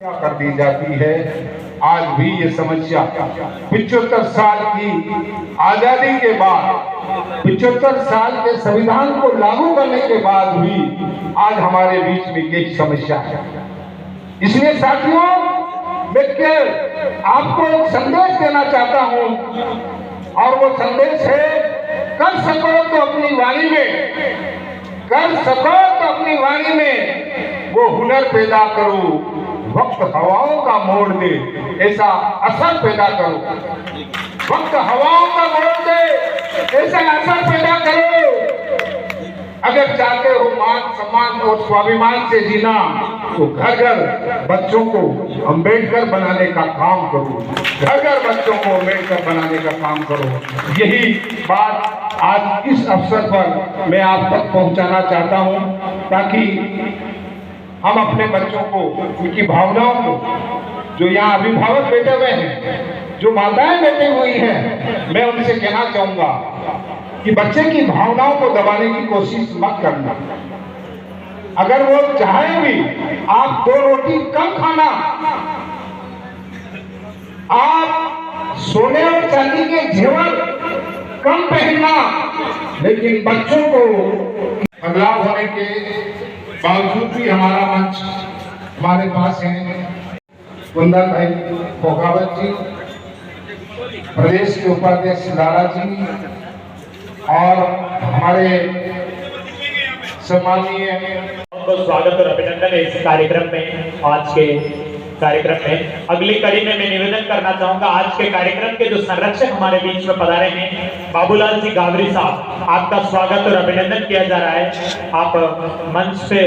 कर दी जाती है। आज भी ये समस्या 75 साल की आजादी के बाद 75 साल के संविधान को लागू करने के बाद भी आज हमारे बीच में यही समस्या है। इसलिए साथियों, मैं आपको एक संदेश देना चाहता हूं और वो संदेश है, कर सको तो अपनी वाणी में वो हुनर पैदा करो, वक्त हवाओं का मोड़ दे ऐसा असर पैदा करो। वक्त हवाओं का मोड़ दे ऐसा असर पैदा करो। अगर चाहते हो मान सम्मान और स्वाभिमान से जीना तो घर घर बच्चों को अम्बेडकर बनाने का काम करो। घर घर बच्चों को अम्बेडकर बनाने का काम करो। यही बात आज इस अवसर पर मैं आप तक पहुंचाना चाहता हूं, ताकि हम अपने बच्चों को, उनकी भावनाओं को, जो यहाँ अभिभावक बैठे हुए हैं, जो माताएं बैठी हुई हैं, मैं उनसे कहना चाहूंगा कि बच्चे की भावनाओं को दबाने की कोशिश मत करना। अगर वो चाहे भी आप 2 रोटी कम खाना, आप सोने और चांदी के जेवर कम पहनना, लेकिन बच्चों को बदलाव होने के बावजूद भी हमारा मंच हमारे पास है। कुंदन भाई खोखावत जी, प्रदेश के उपाध्यक्ष लाला जी और हमारे सम्मानीय स्वागत और अभिनंदन है इस कार्यक्रम में। आज के कार्यक्रम में अगली कड़ी में मैं निवेदन करना चाहूंगा, आज के कार्यक्रम के जो संरक्षक हमारे बीच में पधारे हैं, बाबूलाल जी गावरी साहब, आपका स्वागत और अभिनंदन किया जा रहा है। आप मंच पे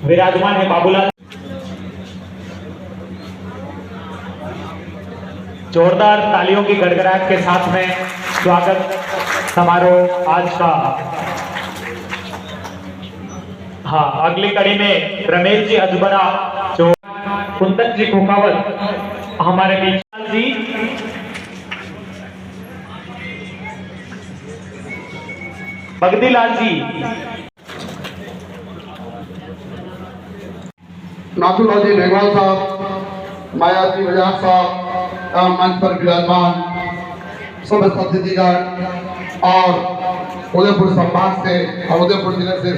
विराजमान है। बाबूलाल, जोरदार तालियों की गड़गड़ाहट के साथ में स्वागत समारोह आज का। हाँ, अगली कड़ी में रमेश जी अजबरा, जो कुंदन जी खोखावत हमारे बीच जी, बगदीलाल जी, नाथुलाल जी मेघवाल साहब, माया जी बजाज साहब, मंच पर विराजमान सब अतिथिगण और उदयपुर संभाग से और उदयपुर जिले से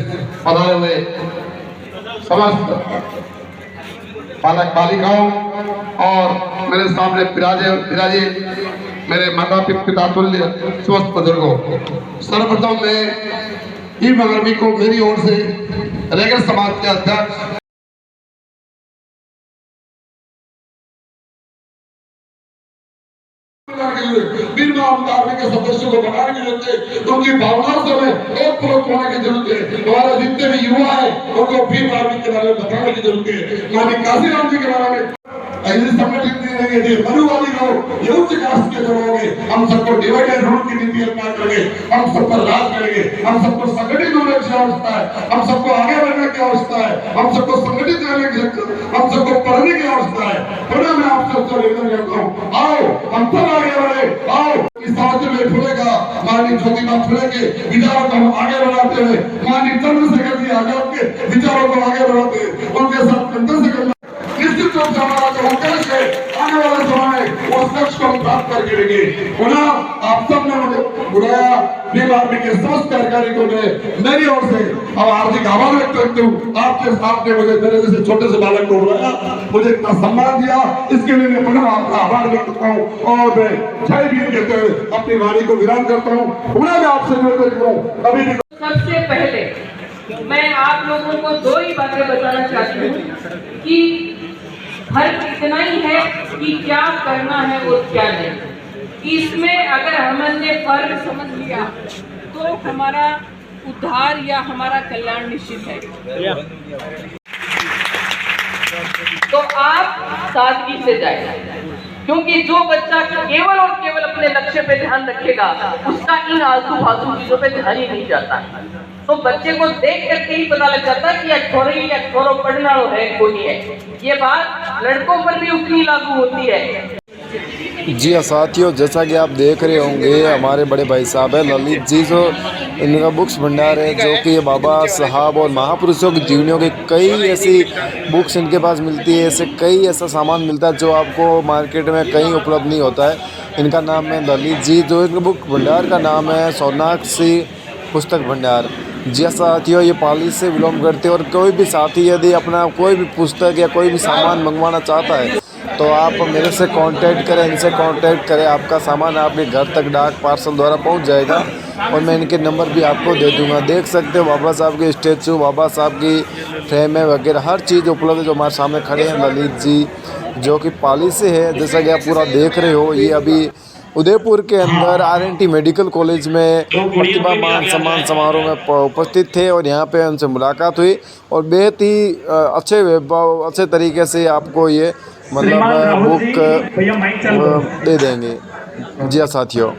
पधारे हुए समस्त बालक बालिकाओं और मेरे सामने विराजे मेरे माता पिता तुल्य समस्त बुजुर्गों, सर्वप्रथम मैं ई मगरबी को मेरी ओर से रेगल समाज के अध्यक्ष के सदस्यों को बनाने की जरूरत है, तो उनकी भावनाओं से हमें एक प्रोत्साहन होने की जरूरत है। हमारे जितने भी युवा है उनको भीम आर्मी के बारे में बताने की जरूरत है। माननीय काशीराम जी के बारे में ऐसे संगठित रहेंगे, मनुवादी लोग, ये उच्च कास्ट के लोग होंगे, हम सबको डिवाइड एंड रूल की नीति अपना करेंगे, हम सब पर राज करेंगे, हम सबको संगठित होने की आवश्यकता है, हम सबको आगे बढ़ने की आवश्यकता है, हम सबको संगठित रहने की, हम सबको पढ़ने की आवश्यकता है। पढ़ने में आप सबसे निवेदन करता हूँ, आओ हम सब आगे बढ़े, आओ इस समाज में फुलेगा। माननीय ज्योतिबा फुले के विचारों को हम आगे बढ़ाते हुए, माननीय चंद्रशेखर जी आजाद के विचारों को आगे बढ़ाते हुए उनके साथ कंधे से कंधा, निश्चित रूप से हमारा जो उद्देश्य है आने वाले समय में उस लक्ष्य को हम प्राप्त करके रहेंगे। पुनः आप सब ने मुझे बुलाया, भीम आर्मी के समस्त कार्यकारी को मेरी ओर से अब हार्दिक आभार व्यक्त करता हूँ। आपके सामने मुझे मेरे जैसे छोटे से बालक को बुलाया, मुझे इतना सम्मान दिया, इसके लिए मैं पुनः आपका आभार व्यक्त करता हूँ और मैं जय भीम कहते हुए अपनी वाणी को विराम करता हूँ। पुनः मैं आपसे निवेदन करूँ, अभी सबसे पहले मैं आप लोगों को 2 ही बातें बताना चाहती हूँ कि फर्क इतना ही है कि क्या करना है और क्या नहीं। इसमें अगर हमने फर्क समझ लिया तो हमारा उद्धार या हमारा कल्याण निश्चित है। तो आप सादगी से जाए, क्योंकि जो बच्चा केवल और केवल अपने लक्ष्य पे ध्यान रखेगा उसका इन आलतू फालतू चीजों पे ध्यान ही नहीं जाता। तो बच्चे को देख करके ही पता लग जाता है कि अठोरी या अठोरो पढ़ना है कोई है। ये बात लड़कों पर भी उतनी लागू होती है। जी हाँ साथियों, जैसा कि आप देख रहे होंगे हमारे बड़े भाई साहब है ललित जी, जो इनका बुक्स भंडार है, जो कि ये बाबा साहब और महापुरुषों की जीवनियों की कई ऐसी बुक्स इनके पास मिलती है। ऐसे कई ऐसा सामान मिलता है जो आपको मार्केट में कहीं उपलब्ध नहीं होता है। इनका नाम है ललित जी, जो इनके बुक भंडार का नाम है सोनाक्षी पुस्तक भंडार। जी हाँ साथियों, ये पाली से बिलोंग करते हैं और कोई भी साथी यदि अपना कोई भी पुस्तक या कोई भी सामान मंगवाना चाहता है तो आप मेरे से कांटेक्ट करें, इनसे कांटेक्ट करें। आपका सामान आपके घर तक डाक पार्सल द्वारा पहुंच जाएगा और मैं इनके नंबर भी आपको दे दूंगा। देख सकते हो बाबा साहब के स्टैचू, बाबा साहब की फ्रेमें वगैरह हर चीज़ उपलब्ध है जो हमारे सामने खड़े हैं ललित जी, जो कि पाली से है। जैसा कि आप पूरा देख रहे हो, ये अभी उदयपुर के अंदर RNT मेडिकल कॉलेज में प्रतिभा मान सम्मान समारोह में उपस्थित थे और यहाँ पे उनसे मुलाकात हुई और बेहद ही अच्छे तरीके से आपको ये मतलब बुक दे देंगे। जी हाँ साथियों।